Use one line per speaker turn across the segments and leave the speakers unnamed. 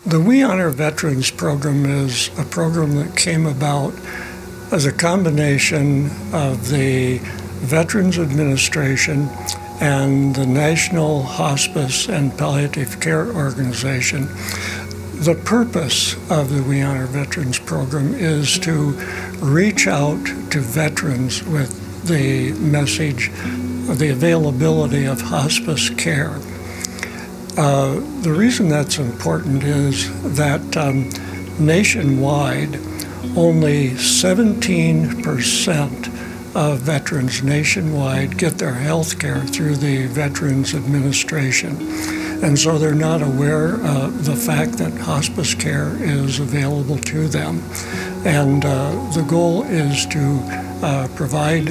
The We Honor Veterans program is a program that came about as a combination of the Veterans Administration and the National Hospice and Palliative Care Organization. The purpose of the We Honor Veterans program is to reach out to veterans with the message of the availability of hospice care. The reason that's important is that nationwide, only 17% of veterans nationwide get their health care through the Veterans Administration. And so they're not aware of the fact that hospice care is available to them. And the goal is to provide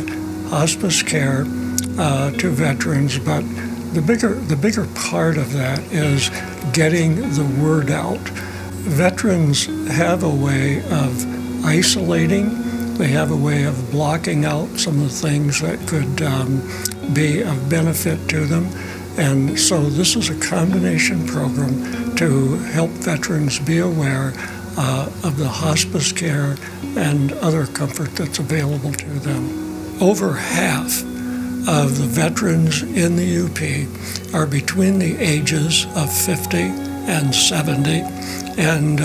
hospice care to veterans, but the bigger part of that is getting the word out. Veterans have a way of isolating. They have a way of blocking out some of the things that could be of benefit to them. And so this is a combination program to help veterans be aware of the hospice care and other comfort that's available to them. Over half of the veterans in the UP are between the ages of 50 and 70, and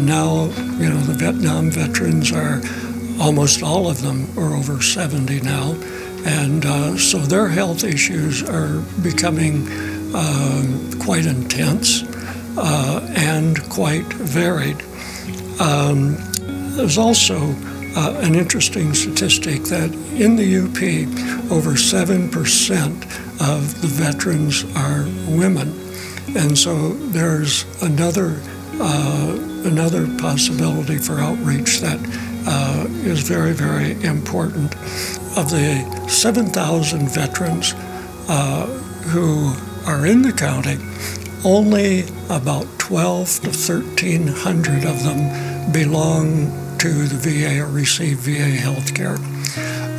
now, you know, the Vietnam veterans are, almost all of them are over 70 now, and so their health issues are becoming quite intense and quite varied. There's also an interesting statistic that in the UP, over 7% of the veterans are women. And so there's another possibility for outreach that is very, very important. Of the 7,000 veterans who are in the county, only about 1,200 to 1,300 of them belong to the VA or receive VA health care.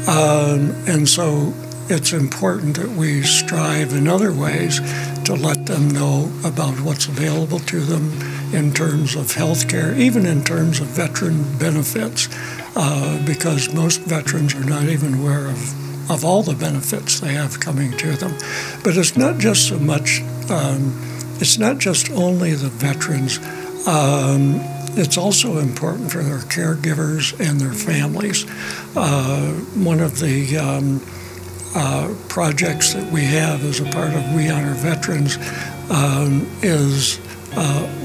And so it's important that we strive in other ways to let them know about what's available to them in terms of health care, even in terms of veteran benefits, because most veterans are not even aware of all the benefits they have coming to them. But it's not just so much, it's not just only the veterans. It's also important for their caregivers and their families. One of the projects that we have as a part of We Honor Veterans is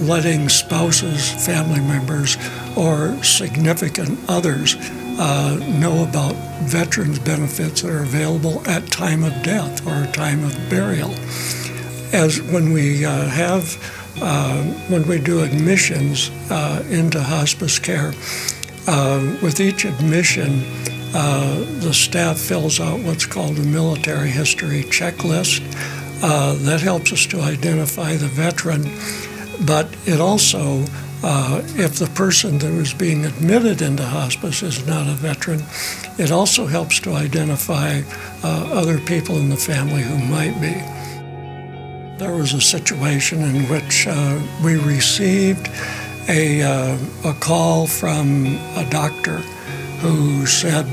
letting spouses, family members, or significant others know about veterans benefits that are available at time of death or time of burial. As when we when we do admissions into hospice care, with each admission, the staff fills out what's called a military history checklist. That helps us to identify the veteran, but it also, if the person that was being admitted into hospice is not a veteran, it also helps to identify other people in the family who might be. There was a situation in which we received a call from a doctor who said,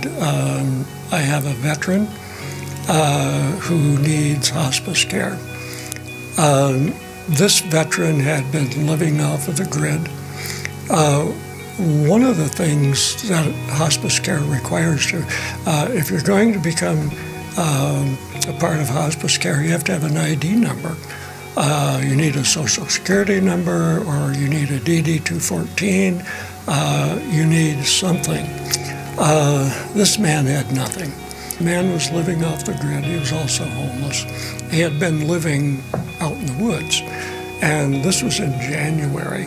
I have a veteran who needs hospice care. This veteran had been living off of the grid. One of the things that hospice care requires if you're going to become a part of hospice care, you have to have an ID number. You need a Social Security number, or you need a DD-214. You need something. This man had nothing. The man was living off the grid. He was also homeless. He had been living out in the woods, and this was in January.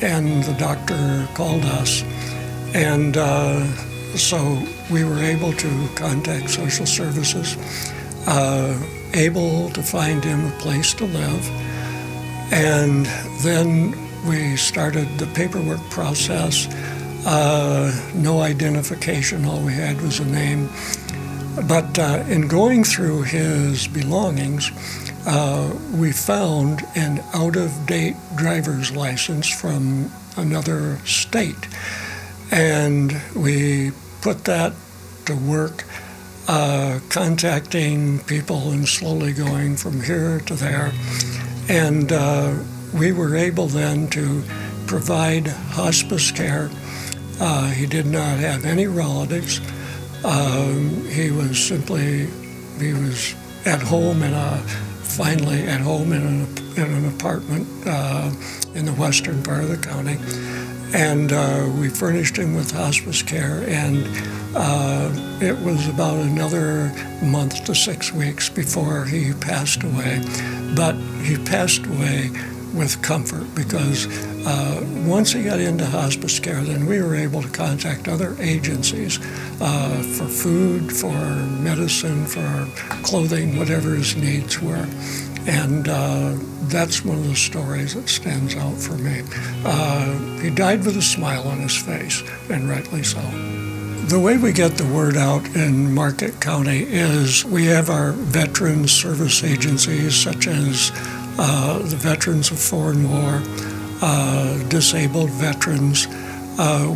And the doctor called us, and so we were able to contact social services, able to find him a place to live, and then we started the paperwork process. No identification, all we had was a name. But in going through his belongings, we found an out-of-date driver's license from another state. And we put that to work, contacting people and slowly going from here to there. And we were able then to provide hospice care. He did not have any relatives. He was at home finally at home in an apartment in the western part of the county. And we furnished him with hospice care, and it was about another month to 6 weeks before he passed away. But he passed away with comfort, because once he got into hospice care, then we were able to contact other agencies for food, for medicine, for clothing, whatever his needs were. And that's one of the stories that stands out for me. He died with a smile on his face, and rightly so. The way we get the word out in Marquette County is we have our veteran service agencies, such as the Veterans of Foreign War, disabled veterans.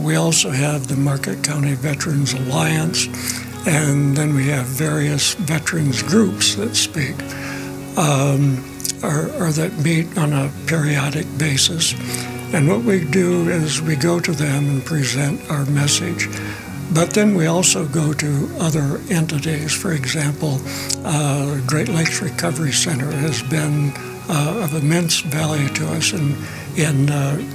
We also have the Marquette County Veterans Alliance, and then we have various veterans groups that speak, or that meet on a periodic basis. And what we do is we go to them and present our message. But then we also go to other entities. For example, Great Lakes Recovery Center has been of immense value to us in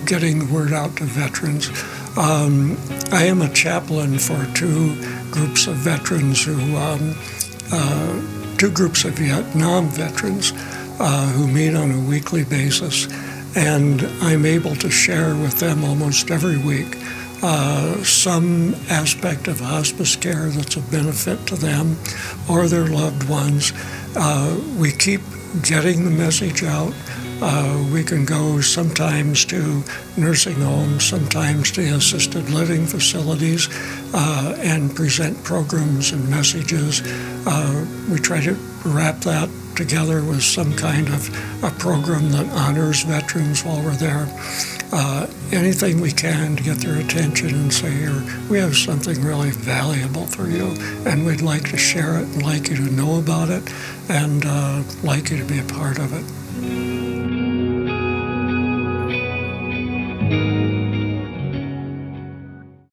getting the word out to veterans. I am a chaplain for two groups of veterans two groups of Vietnam veterans who meet on a weekly basis, and I'm able to share with them almost every week some aspect of hospice care that's a benefit to them or their loved ones. We keep getting the message out. We can go sometimes to nursing homes, sometimes to assisted living facilities, and present programs and messages. We try to wrap that together with some kind of a program that honors veterans while we're there. Anything we can to get their attention and say, here, we have something really valuable for you, and we'd like to share it and like you to know about it, and like you to be a part of it.